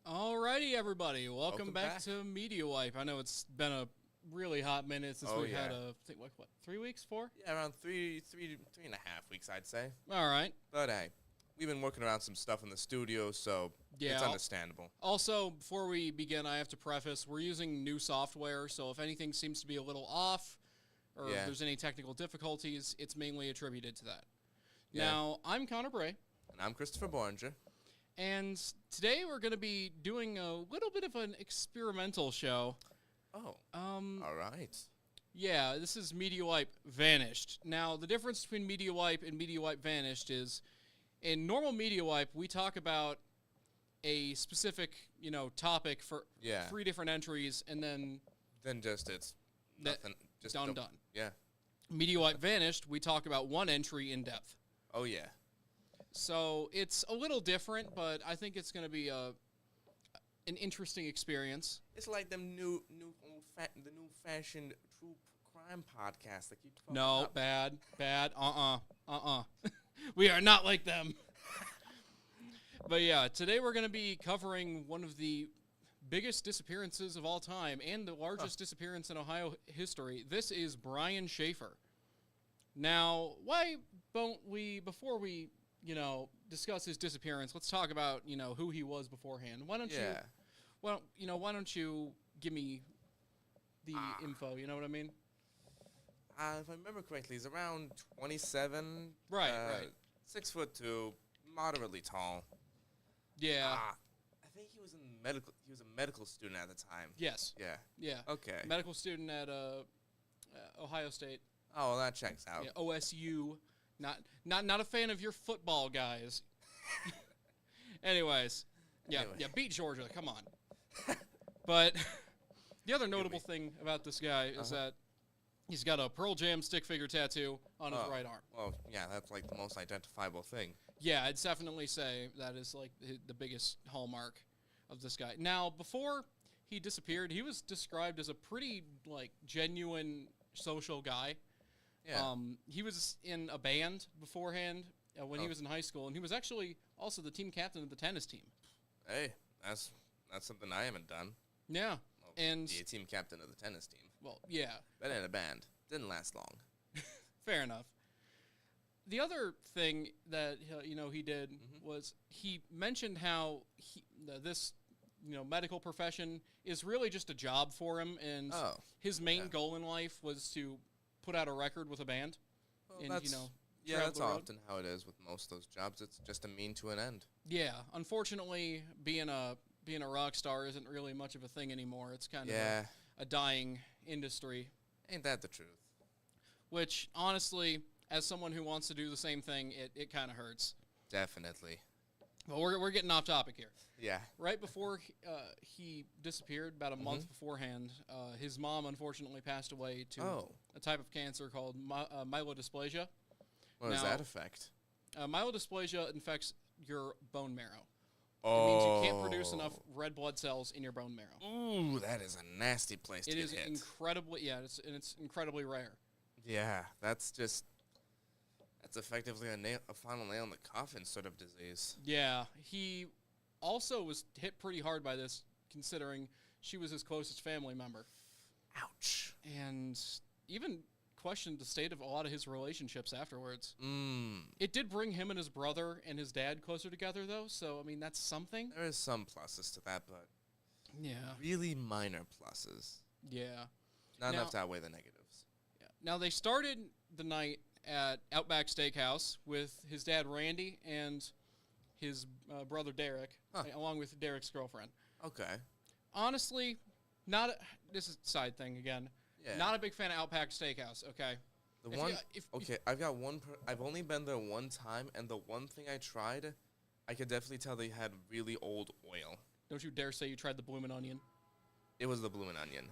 Alrighty, everybody. Welcome back to MediaWipe. I know it's been a really hot minute since we've had a, I think, what, 3 weeks, 4? Yeah, around three and a half weeks, I'd say. All right. But hey, we've been working around some stuff in the studio, so it's understandable. Also, before we begin, I have to preface, we're using new software, so if anything seems to be a little off, or if there's any technical difficulties, it's mainly attributed to that. Yeah. Now, I'm Connor Bray. And I'm Christopher Bollinger. And today we're going to be doing a little bit of an experimental show. Oh, all right. Yeah, this is MediaWipe Vanished. Now, the difference between MediaWipe and MediaWipe Vanished is, in normal MediaWipe, we talk about a specific, topic for 3 different entries, and then just it's nothing. Just done. Yeah. MediaWipe Vanished, we talk about one entry in depth. Oh, yeah. So it's a little different, but I think it's going to be an interesting experience. It's like them the new fashioned true crime podcast that keep talking about. Bad. We are not like them. But yeah, today we're going to be covering one of the biggest disappearances of all time and the largest disappearance in Ohio history. This is Brian Schaefer. Now, why don't we, before we discuss his disappearance, let's talk about, who he was beforehand. Why don't you give me the info, you know what I mean? If I remember correctly, he's around 27. Right. 6'2", moderately tall. Yeah. I think he was a medical student at the time. Yes. Yeah. Okay. Medical student at Ohio State. Oh, well, that checks out. Yeah, OSU. Not a fan of your football guys. Anyways, beat Georgia. Come on. But the other notable thing about this guy is that he's got a Pearl Jam stick figure tattoo on his right arm. Well, yeah, that's like the most identifiable thing. Yeah, I'd definitely say that is like the biggest hallmark of this guy. Now, before he disappeared, he was described as a pretty genuine social guy. Yeah. He was in a band beforehand when he was in high school, and he was actually also the team captain of the tennis team. Hey, that's something I haven't done. Yeah, well, and be a team captain of the tennis team. Well, yeah. But in a band. Didn't last long. Fair enough. The other thing that he did was he mentioned how this medical profession is really just a job for him, and his main goal in life was to put out a record with a band. Well, and, that's often how it is with most of those jobs. It's just a mean to an end. Yeah, unfortunately, being a rock star isn't really much of a thing anymore. It's kind of a dying industry. Ain't that the truth? Which, honestly, as someone who wants to do the same thing, it kind of hurts. Definitely. But we're getting off topic here. Yeah. Right before he disappeared, about a month beforehand, his mom unfortunately passed away to a type of cancer called myelodysplasia. What does that affect? Myelodysplasia infects your bone marrow. Oh. It means you can't produce enough red blood cells in your bone marrow. Ooh, that is a nasty place to get hit. It is incredibly, it's incredibly rare. Yeah, that's effectively a final nail in the coffin sort of disease. Yeah, he also was hit pretty hard by this, considering she was his closest family member. Ouch. And even questioned the state of a lot of his relationships afterwards. Mm. It did bring him and his brother and his dad closer together, though, so, I mean, that's something. There is some pluses to that, but yeah, really minor pluses. Yeah. Not enough to outweigh the negatives. Yeah. Now, they started the night at Outback Steakhouse with his dad, Randy, and his brother, Derek, along with Derek's girlfriend. Okay. Honestly, this is a side thing again. Yeah. Not a big fan of Outback Steakhouse, okay? I've only been there one time, and the one thing I tried, I could definitely tell they had really old oil. Don't you dare say you tried the Bloomin' Onion. It was the Bloomin' Onion.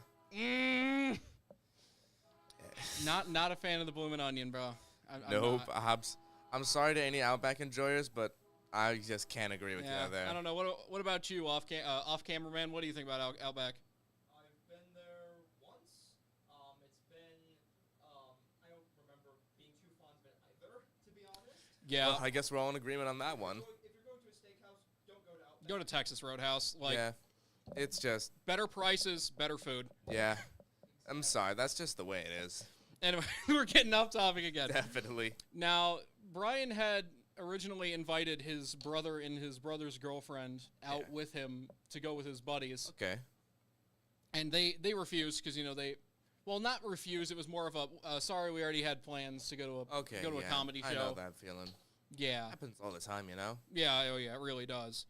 Not a fan of the Bloomin' Onion, bro. Nope. I'm sorry to any Outback enjoyers, but I just can't agree with you there. I don't know. What about you, off camera man? What do you think about Outback? I've been there once. It's been I don't remember being too fond of it either, to be honest. Yeah. Well, I guess we're all in agreement on that one. If you're going to a steakhouse, don't go to Outback. Go to Texas Roadhouse. Like, yeah, it's just better prices, better food. yeah. I'm sorry, that's just the way it is. Anyway, we're getting off topic again. Definitely. Now, Brian had originally invited his brother and his brother's girlfriend out Yeah. with him to go with his buddies. Okay. And they refused because, well, not refused. It was more of a, sorry, we already had plans to go to Okay. a yeah, comedy show. I know that feeling. Yeah. Happens all the time, you know. Yeah, oh yeah, it really does.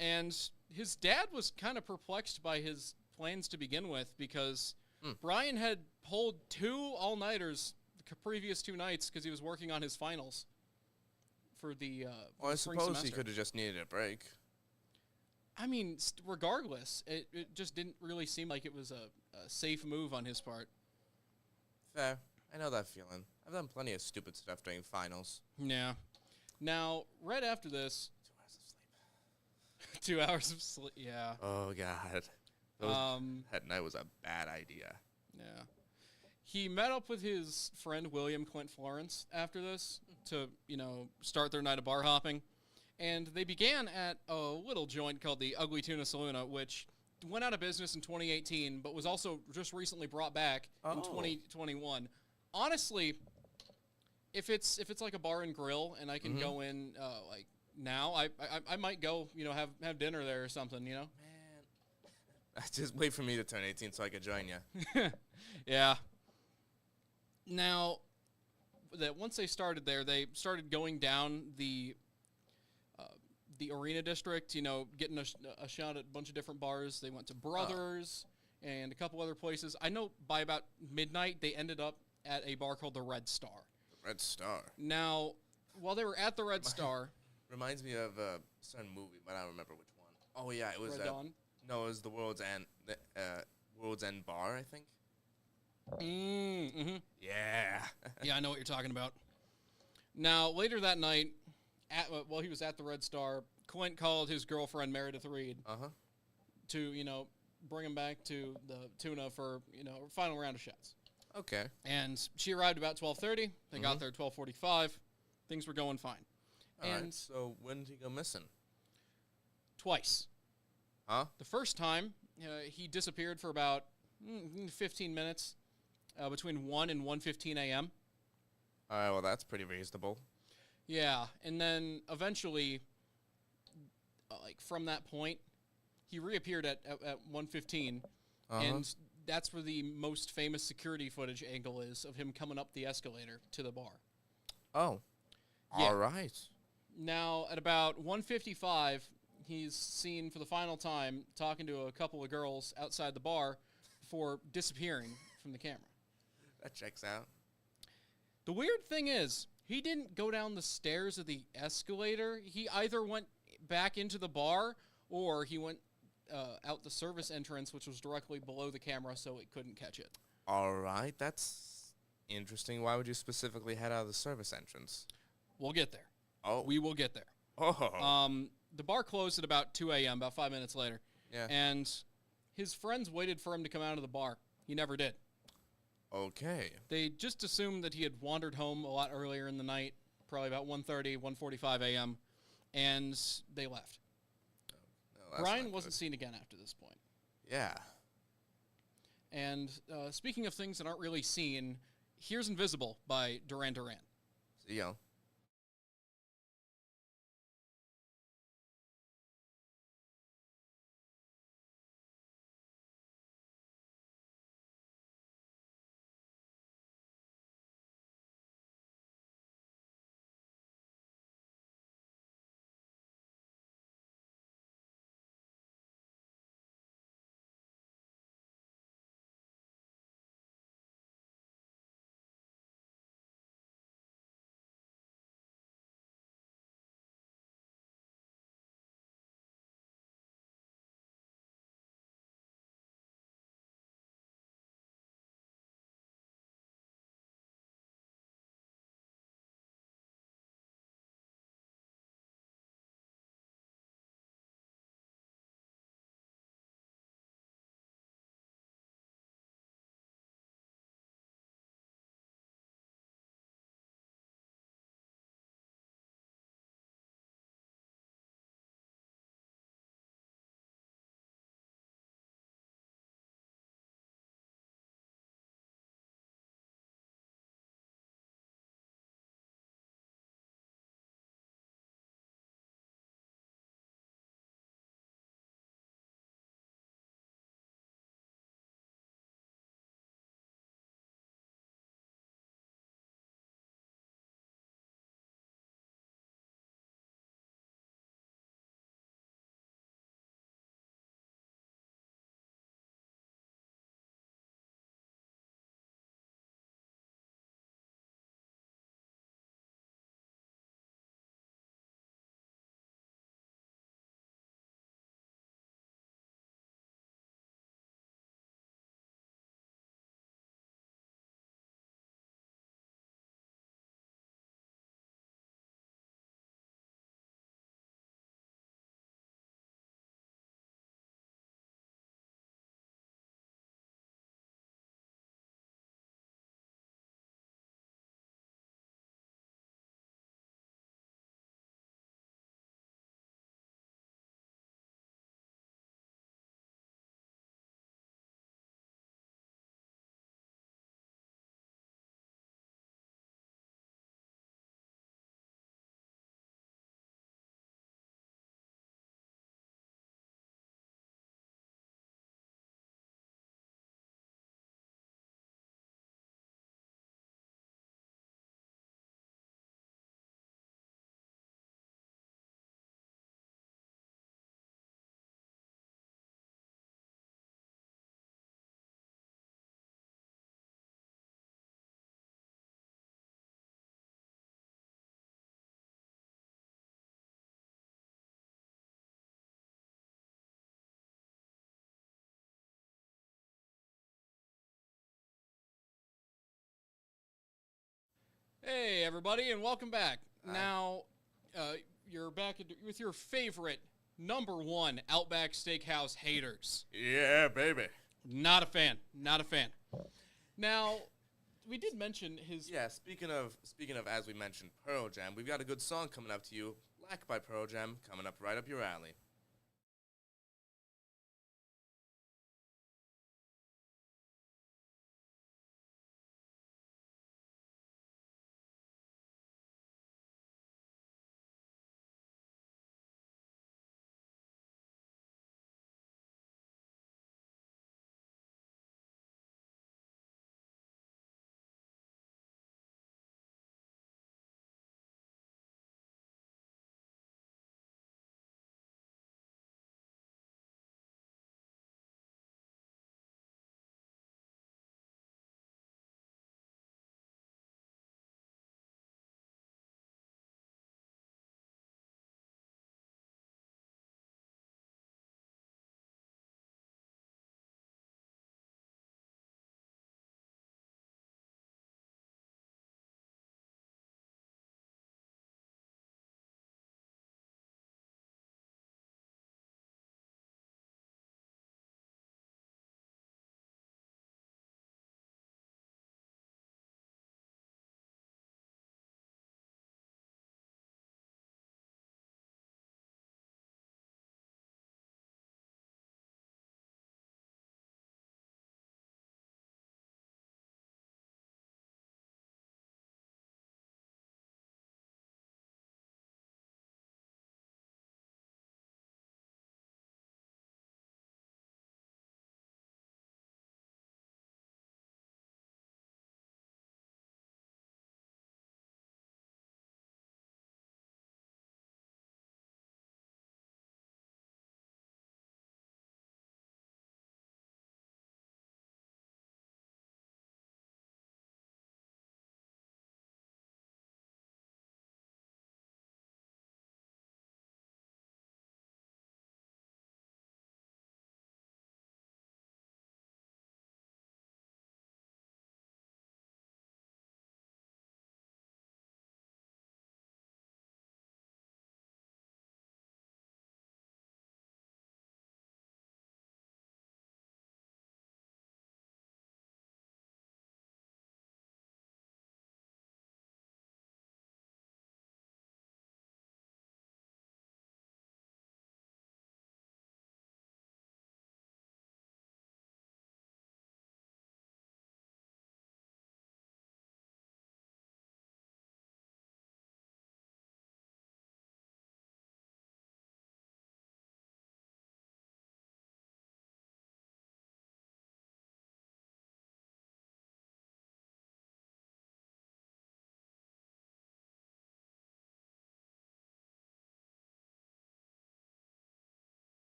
And his dad was kind of perplexed by his plans to begin with because Brian had pulled 2 all-nighters the previous 2 nights because he was working on his finals for the Well, I spring suppose he semester. could have just needed a break. I mean, regardless, it just didn't really seem like it was a safe move on his part. Fair. I know that feeling. I've done plenty of stupid stuff during finals. Yeah. Now, right after this, 2 hours of sleep. 2 hours of sleep. Yeah. Oh God. That night was a bad idea. Yeah. He met up with his friend William Clint Florence after this to, start their night of bar hopping. And they began at a little joint called the Ugly Tuna Saloona, which went out of business in 2018, but was also just recently brought back in Oh. 2021. Honestly, if it's like a bar and grill and I can go in like now, I might go, have dinner there or something, Man. Just wait for me to turn 18 so I could join you. Yeah. Now, that once they started there, they started going down the arena district, getting a shot at a bunch of different bars. They went to Brothers and a couple other places. I know by about midnight, they ended up at a bar called the Red Star. Red Star. Now, while they were at the Red Star... Reminds me of a certain movie, but I don't remember which one. Oh yeah, it was Red Dawn? No, it was the World's End. The World's End Bar, I think. Mm-hmm. Yeah. Yeah, I know what you're talking about. Now, later that night, while he was at the Red Star, Clint called his girlfriend, Meredith Reed, to, bring him back to the tuna for, a final round of shots. Okay. And she arrived about 12:30. They got there at 12:45. Things were going fine. All and right, so when did he go missing? twice. Huh? The first time, he disappeared for about 15 minutes between 1 and 1:15 a.m. All right, well, that's pretty reasonable. Yeah, and then eventually, like from that point, he reappeared at 1:15, and that's where the most famous security footage angle is of him coming up the escalator to the bar. Oh. Yeah. All right. Now, at about 1:55, he's seen for the final time talking to a couple of girls outside the bar before disappearing from the camera. That checks out. The weird thing is, he didn't go down the stairs of the escalator. He either went back into the bar or he went out the service entrance, which was directly below the camera, so it couldn't catch it. All right, that's interesting. Why would you specifically head out of the service entrance? We'll get there. Oh. We will get there. Oh. The bar closed at about 2 a.m., about 5 minutes later. Yeah. And his friends waited for him to come out of the bar. He never did. Okay. They just assumed that he had wandered home a lot earlier in the night, probably about 1:30, 1:45 a.m., and they left. No, that's Brian not wasn't good. seen again after this point. Yeah. And speaking of things that aren't really seen, here's Invisible by Duran Duran. You know. Hey, everybody, and welcome back. Hi. Now, you're back with your favorite #1 Outback Steakhouse haters. Yeah, baby. Not a fan. Not a fan. Now, we did mention his. Yeah, speaking of as we mentioned Pearl Jam, we've got a good song coming up to you. Black by Pearl Jam, coming up right up your alley.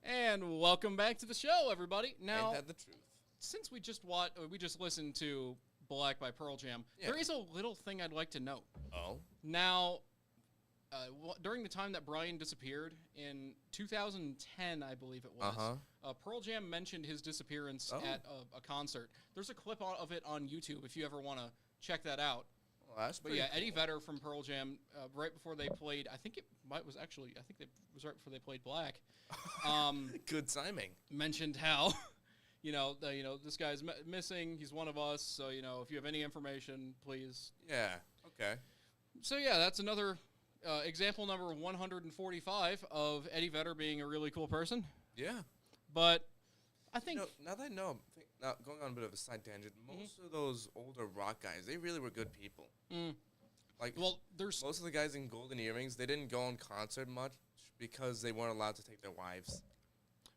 And welcome back to the show, everybody. Now, Ain't that the truth? since we just listened to Black by Pearl Jam, Yeah. there is a little thing I'd like to note. Oh? Now, during the time that Brian disappeared in 2010, I believe it was, Pearl Jam mentioned his disappearance at a concert. There's a clip of it on YouTube if you ever want to check that out. Well, that's But pretty yeah, cool. Eddie Vedder from Pearl Jam, right before they played, I think it was right before they played Black. Good timing. Mentioned how, this guy's missing. He's one of us. So if you have any information, please. Yeah, okay. So yeah, that's another example number 145 of Eddie Vedder being a really cool person. Yeah. But I think Now that I know, now going on a bit of a side tangent, most of those older rock guys, they really were good people. Like, well, there's most of the guys in Golden Earrings, they didn't go on concert much because they weren't allowed to take their wives.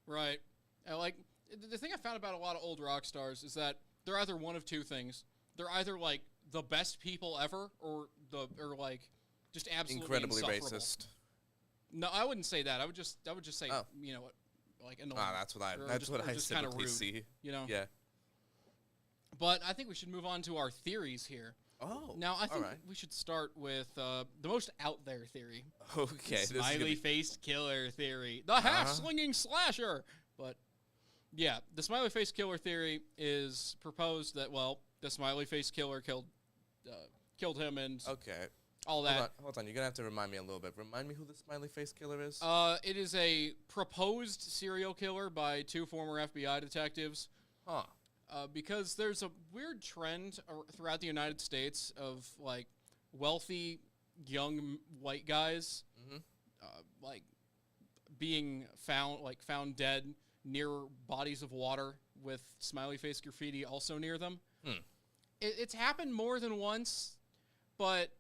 right. The thing I found about a lot of old rock stars is that they're either one of two things. They're either like the best people ever, or like just absolutely Incredibly insufferable. racist. No, I wouldn't say that. I would just say Oh. like annoying. That's what I Or that's just- what or I just kinda typically rude. see. Yeah. But I think we should move on to our theories here. Oh. Now, I think alright. we should start with the most out there theory. Okay. This is gonna Smiley be- faced killer theory. The half slinging slasher. But yeah, the smiley face killer theory is proposed that, well, the smiley face killer killed him and Okay. all that. Hold on. You're gonna have to remind me a little bit. Remind me who the smiley face killer is. It is a proposed serial killer by two former FBI detectives. Huh. Because there's a weird trend throughout the United States of like wealthy young white guys, like being found dead near bodies of water with smiley face graffiti also near them. It's happened more than once, but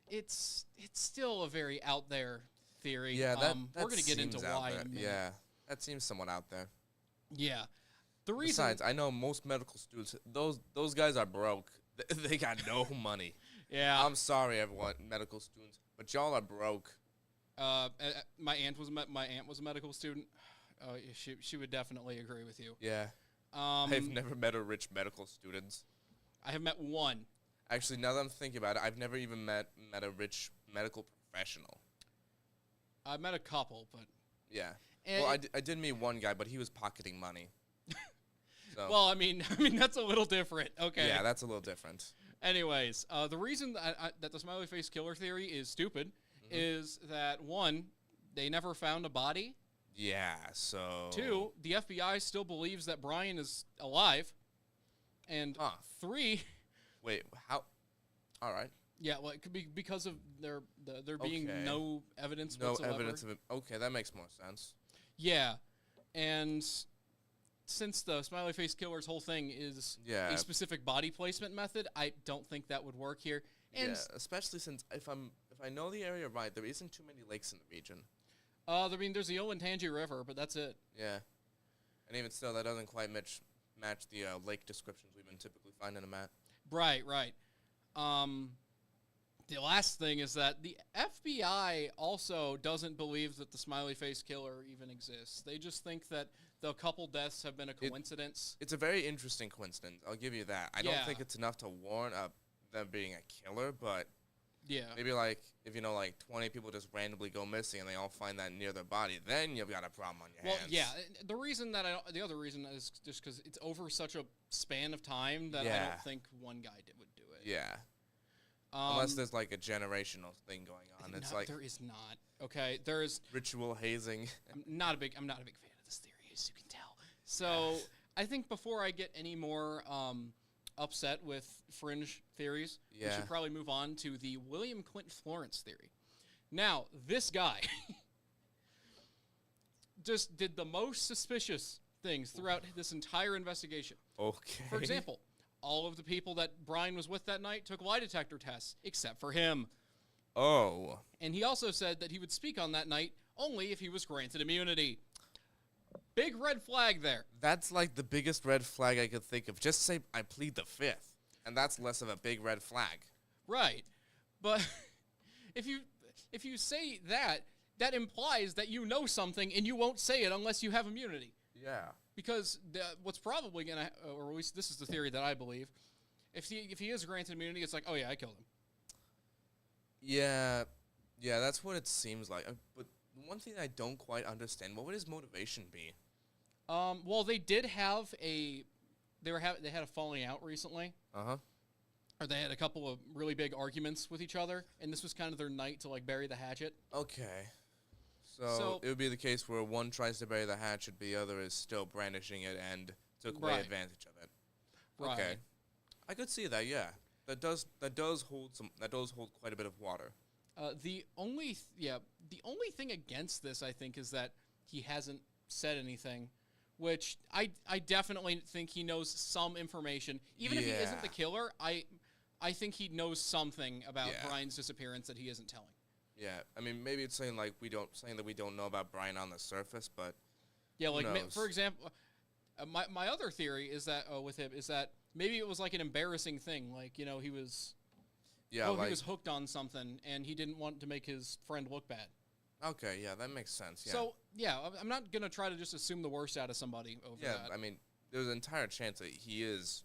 it's still a very out there theory. Yeah, that we're gonna get into seems out why in there. a minute. Yeah, that seems somewhat out there. Yeah. The reason Besides, I know most medical students; those guys are broke. They got no money. Yeah. I'm sorry, everyone, medical students, but y'all are broke. My aunt was a medical student. Oh, she would definitely agree with you. Yeah. I've never met a rich medical student. I have met one. Actually, now that I'm thinking about it, I've never even met a rich medical professional. I've met a couple, but Yeah. And Well, I did meet one guy, but he was pocketing money. So, well, I mean that's a little different. Okay. yeah, that's a little different. Anyways, the reason that the smiley face killer theory is stupid is that one, they never found a body. Yeah, so... Two, the FBI still believes that Brian is alive. And three, Wait, how... All right. yeah, well, it could be because of there being Okay. no evidence No whatsoever. evidence of it. Okay, that makes more sense. Yeah, and since the smiley face killer's whole thing is Yeah. a specific body placement method, I don't think that would work here. And Yeah, especially since if I know the area right, there isn't too many lakes in the region. I mean, there's the Olentangy River, but that's it. Yeah. And even still, that doesn't quite match the lake descriptions we've been typically finding them at. Right. The last thing is that the FBI also doesn't believe that the smiley face killer even exists. They just think that the couple deaths have been a coincidence. It's a very interesting coincidence. I'll give you that. I Yeah. don't think it's enough to warrant them being a killer, but Yeah. maybe like if 20 people just randomly go missing and they all find that near their body, then you've got a problem on your Well, hands. yeah. The reason that the other reason is just because it's over such a span of time that I Yeah. don't think one guy would do it. Yeah. Unless there's like a generational thing going on. It's no, like there is not. Okay, there is. ritual hazing. I'm not a big fan of this theory, as you can tell. So I think before I get any more upset with fringe theories, we Yeah. should probably move on to the William Clinton Florence theory. Now, this guy just did the most suspicious things throughout this entire investigation. Okay. For example, all of the people that Brian was with that night took lie detector tests, except for him. Oh. And he also said that he would speak on that night only if he was granted immunity. Big red flag there. That's like the biggest red flag I could think of. Just say I plead the fifth, and that's less of a big red flag. Right. But if you say that, that implies that you know something and you won't say it unless you have immunity. Yeah. Because what's probably going to, or at least this is the theory that I believe, if he is granted immunity, it's like, oh yeah, I killed him. Yeah. Yeah, that's what it seems like. But one thing I don't quite understand, what would his motivation be? Well, they did have they had a falling out recently. Uh-huh. Or they had a couple of really big arguments with each other, and this was kind of their night to, like, bury the hatchet. Okay. So it would be the case where one tries to bury the hatchet, the other is still brandishing it and took away advantage of it. Right. Okay. I could see that, yeah. That does hold quite a bit of water. The only thing against this, I think, is that he hasn't said anything, which I definitely think he knows some information. Even if he isn't the killer, I think he knows something about Brian's disappearance that he isn't telling. Yeah, I mean, maybe it's saying that we don't know about Brian on the surface, but yeah, like for example, my other theory is that with him is that maybe it was like an embarrassing thing, like he was, he was hooked on something and he didn't want to make his friend look bad. Okay, yeah, that makes sense. Yeah. So yeah, I'm not gonna try to just assume the worst out of somebody over that. Yeah, I mean, there's an entire chance that he is,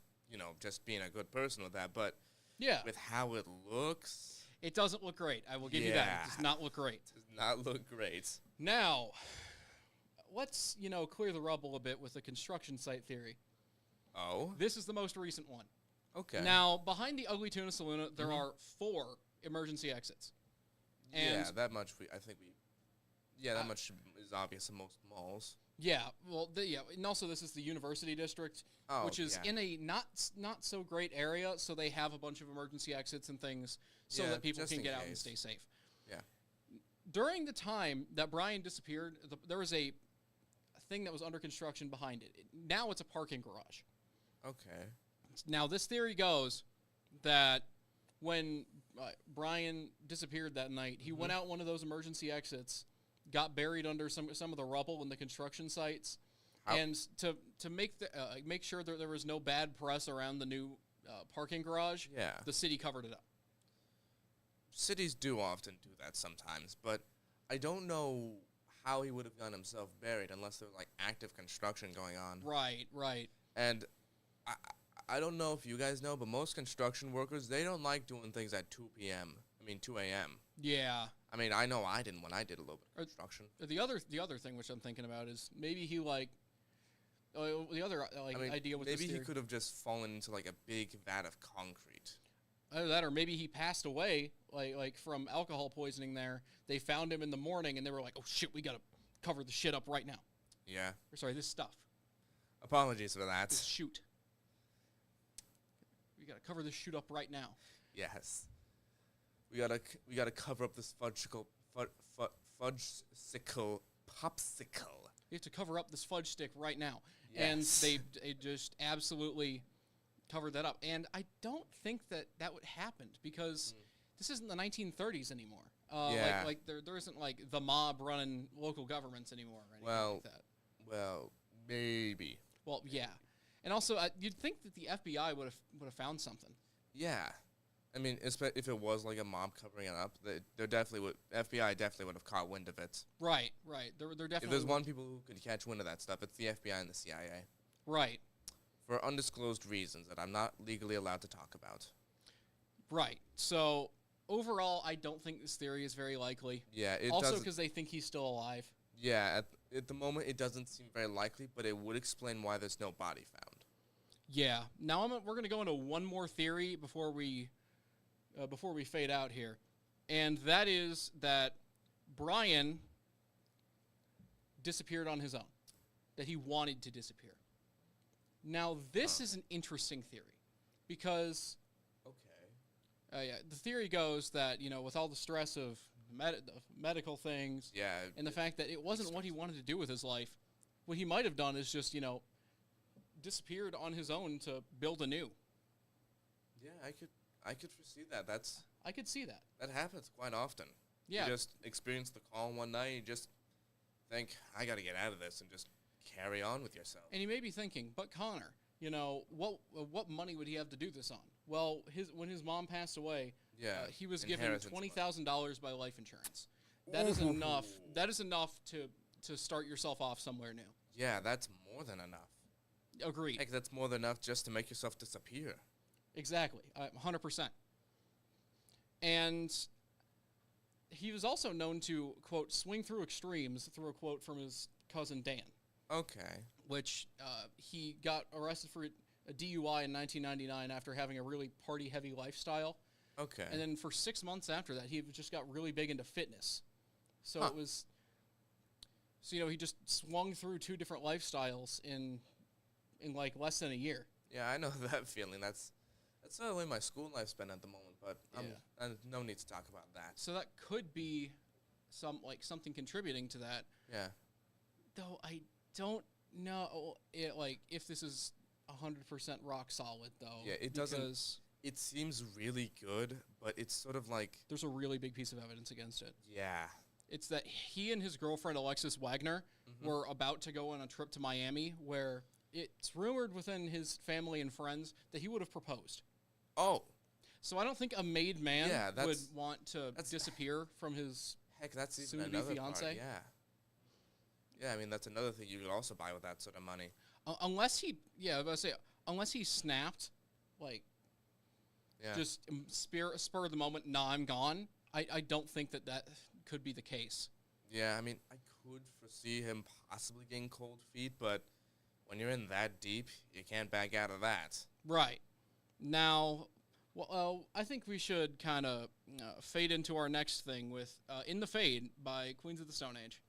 just being a good person with that, but yeah, with how it looks. It doesn't look great. I will give you that. It does not look great. It does not look great. Now, let's, clear the rubble a bit with the construction site theory. Oh? This is the most recent one. Okay. Now, behind the Ugly Tuna Saloon, there are 4 emergency exits. And that much that much is obvious in most malls. Yeah, well, and also this is the University District, which is in a not so great area, so they have a bunch of emergency exits and things so that people can get out and stay safe. Yeah. During the time that Brian disappeared, there was a thing that was under construction behind it. Now it's a parking garage. Okay. Now this theory goes that when Brian disappeared that night, he went out one of those emergency exits, got buried under some of the rubble in the construction sites, and to make sure that there was no bad press around the new parking garage, the city covered it up. Cities do often do that sometimes, but I don't know how he would have gotten himself buried unless there was like active construction going on. Right. And I don't know if you guys know, but most construction workers, they don't like doing things at 2 a.m. Yeah. I mean, I know I didn't when I did a little bit of construction. The other thing which I'm thinking about is maybe he idea with maybe this he could have just fallen into like a big vat of concrete. Either that, or maybe he passed away, like from alcohol poisoning there. They found him in the morning, and they were like, oh, shit, we got to cover the shit up right now. Yeah. Or, sorry, this stuff. Apologies for that. This shoot. We got to cover this shoot up right now. Yes. We gotta cover up this fudgesicle popsicle. We have to cover up this fudge stick right now. Yes. And they just absolutely covered that up. And I don't think that would happen because this isn't the 1930s anymore. Like there isn't like the mob running local governments anymore or anything like that. Well, maybe. Well, yeah. And also, you'd think that the FBI would have found something. Yeah. I mean, if it was like a mob covering it up, FBI definitely would have caught wind of it. Right. There definitely. If there's one people who could catch wind of that stuff, it's the FBI and the CIA. Right. For undisclosed reasons that I'm not legally allowed to talk about. Right. So overall, I don't think this theory is very likely. Yeah. Also, because they think he's still alive. Yeah. At the moment, it doesn't seem very likely, but it would explain why there's no body found. Yeah. Now we're going to go into one more theory before we fade out here, and that is that Brian disappeared on his own, that he wanted to disappear. Now, this is an interesting theory because the theory goes that, with all the stress of medical things and the fact that it wasn't what he wanted to do with his life, what he might have done is just, disappeared on his own to build anew. Yeah, I could foresee that. I could see that. That happens quite often. Yeah. You just experience the call one night, you just think, I got to get out of this, and just carry on with yourself. And you may be thinking, but Connor, what money would he have to do this on? Well, when his mom passed away, he was given $20,000 by life insurance. that is enough. That is enough to start yourself off somewhere new. Yeah, that's more than enough. Agreed. Like, that's more than enough just to make yourself disappear. Exactly, 100%. And he was also known to, quote, swing through extremes, through a quote from his cousin Dan. Okay. Which he got arrested for a DUI in 1999 after having a really party-heavy lifestyle. Okay. And then for 6 months after that, he just got really big into fitness. So it was... So, he just swung through 2 different lifestyles in like less than a year. Yeah, I know that feeling. That's the way my school life's been at the moment, but no need to talk about that. So that could be something contributing to that. Yeah. Though I don't know if this is 100% rock solid though. Yeah, it doesn't. It seems really good, but it's sort of like there's a really big piece of evidence against it. Yeah. It's that he and his girlfriend Alexis Wagner were about to go on a trip to Miami where it's rumored within his family and friends that he would have proposed. Oh. So I don't think a made man would want to disappear from his that's even soon-to-be another fiance. Part, yeah. Yeah, I mean, that's another thing you could also buy with that sort of money. Unless he, I was about to say, unless he snapped, just spur of the moment, nah, I'm gone. I don't think that could be the case. Yeah, I mean, I could foresee him possibly getting cold feet, but when you're in that deep, you can't back out of that. Right. Now, I think we should kind of fade into our next thing with In the Fade by Queens of the Stone Age.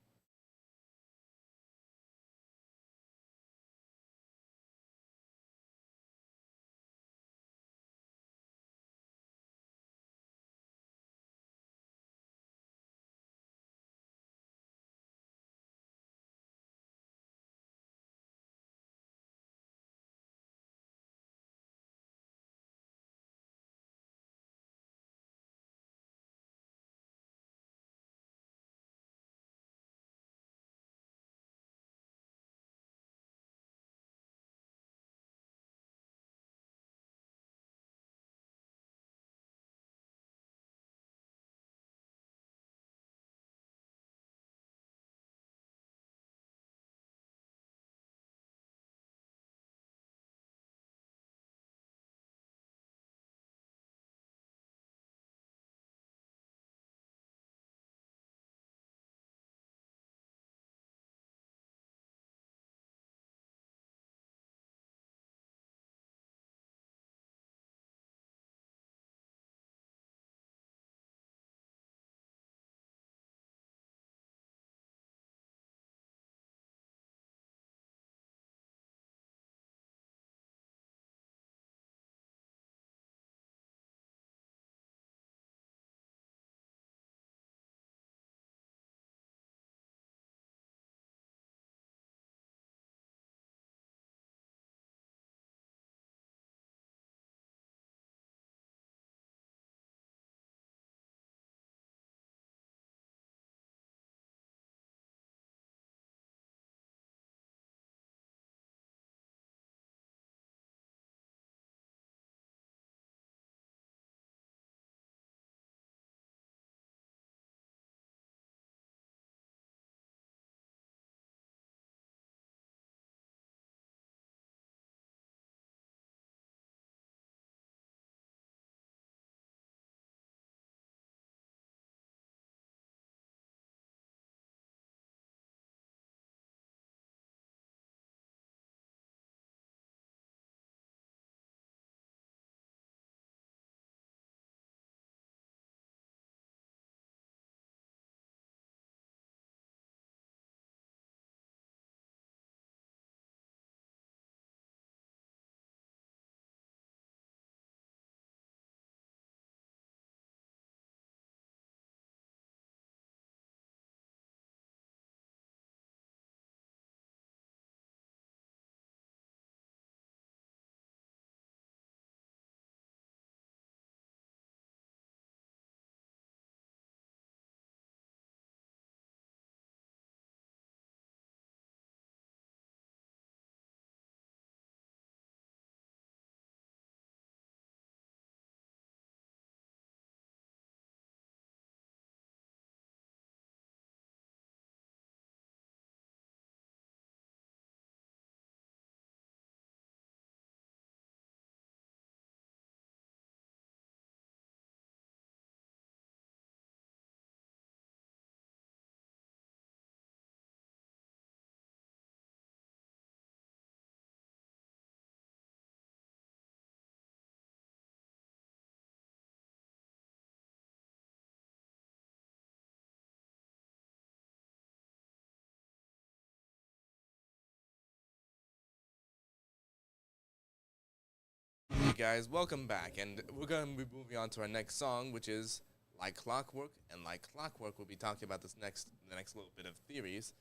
guys, welcome back, and we're going to be moving on to our next song, which is Like Clockwork, and like clockwork, we'll be talking about the next little bit of theories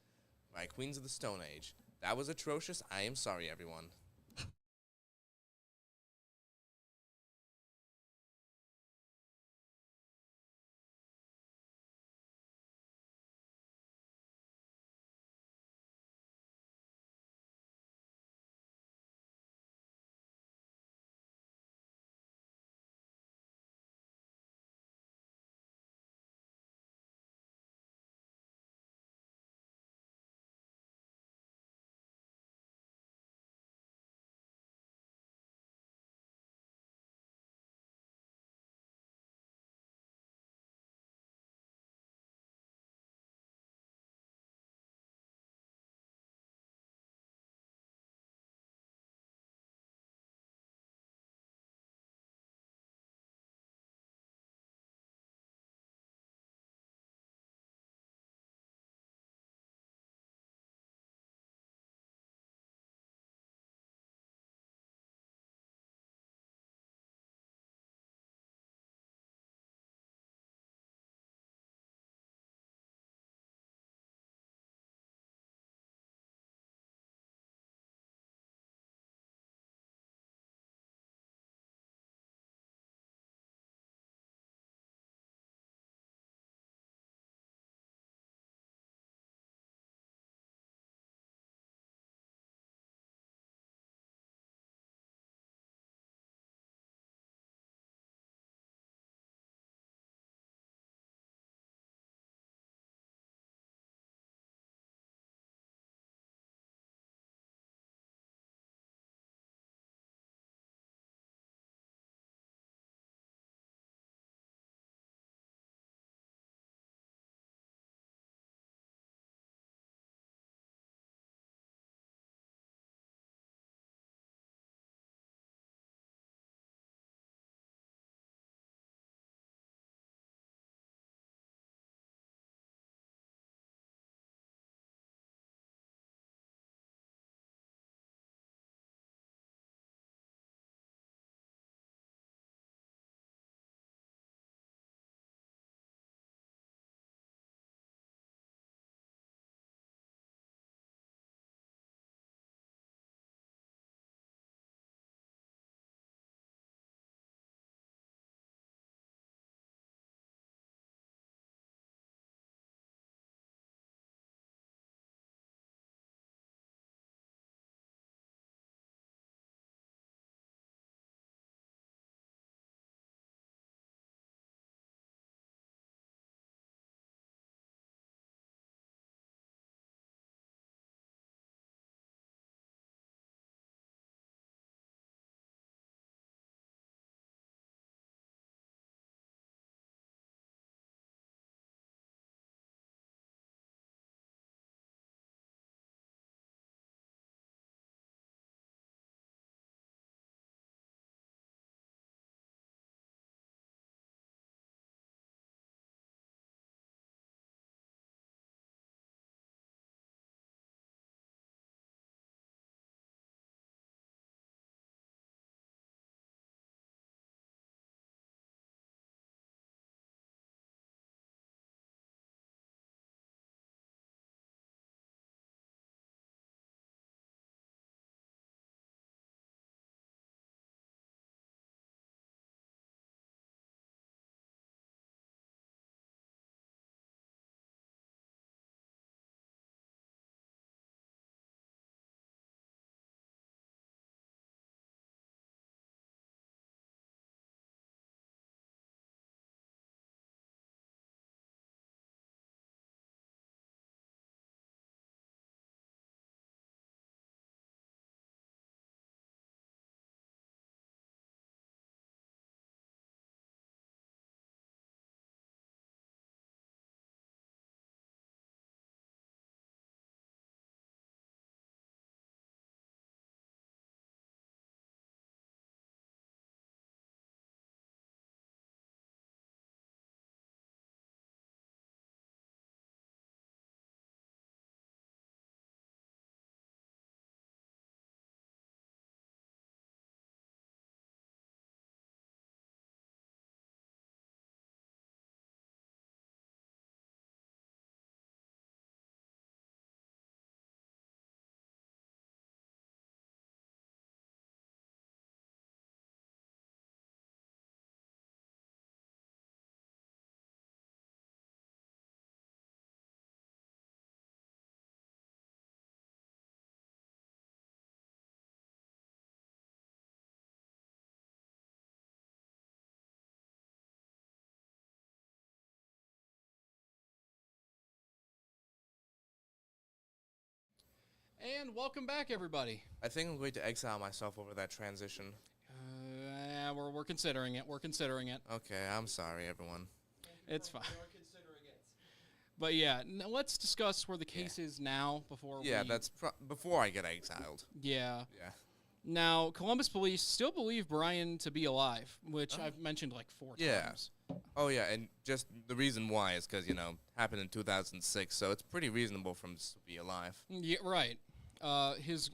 by Queens of the Stone Age. That was atrocious. I am sorry, everyone. And welcome back, everybody. I think I'm going to exile myself over that transition. We're considering it. We're considering it. Okay, I'm sorry, everyone. It's fine. We are considering it. But yeah, let's discuss where the case is now before Yeah, we... that's before I get exiled. Yeah. Yeah. Now, Columbus police still believe Brian to be alive, which I've mentioned like 4 Yeah. times. Oh, yeah, and just the reason why is because, happened in 2006, so it's pretty reasonable for him to be alive. Yeah, right. His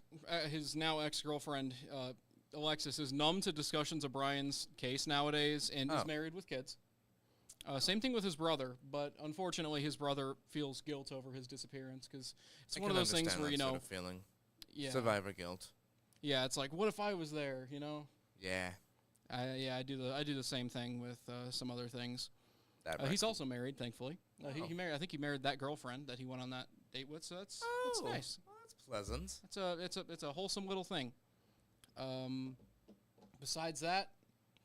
now ex-girlfriend, Alexis, is numb to discussions of Brian's case nowadays and is married with kids. Same thing with his brother, but unfortunately his brother feels guilt over his disappearance because it's one of those things where, sort of feeling. Yeah, Survivor guilt. yeah, it's like, what if I was there, Yeah. I do the same thing with some other things. He's also married, thankfully. He married. I think he married that girlfriend that he went on that date with. So that's nice. Well, that's pleasant. It's a wholesome little thing. Besides that,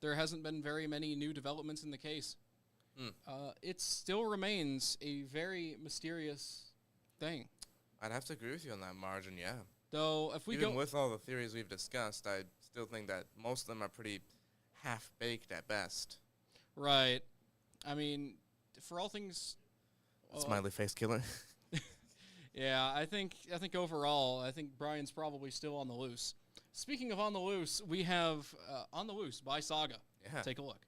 there hasn't been very many new developments in the case. It still remains a very mysterious thing. I'd have to agree with you on that margin, yeah. Though, if we Even go with all the theories we've discussed, I still think that most of them are pretty half-baked at best. right, I mean, for all things, Smiley face killer. yeah, I think overall, I think Brian's probably still on the loose. Speaking of on the loose, we have On the Loose by Saga. Yeah. Take a look.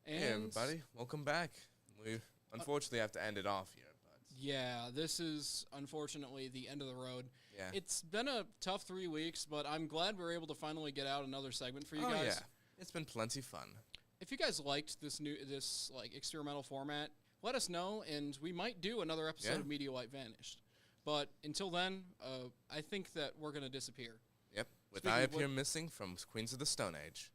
And Hey everybody, welcome back. We unfortunately have to end it off here, but yeah, this is unfortunately the end of the road. yeah. It's been a tough 3 weeks, but I'm glad we're able to finally get out another segment for you oh guys. yeah, it's been plenty fun. If you guys liked this like experimental format, let us know, and we might do another episode Yeah. of MediaWipe Vanished. But until then, I think that we're gonna disappear. Yep, with Speaking I of appear missing from Queens of the Stone Age.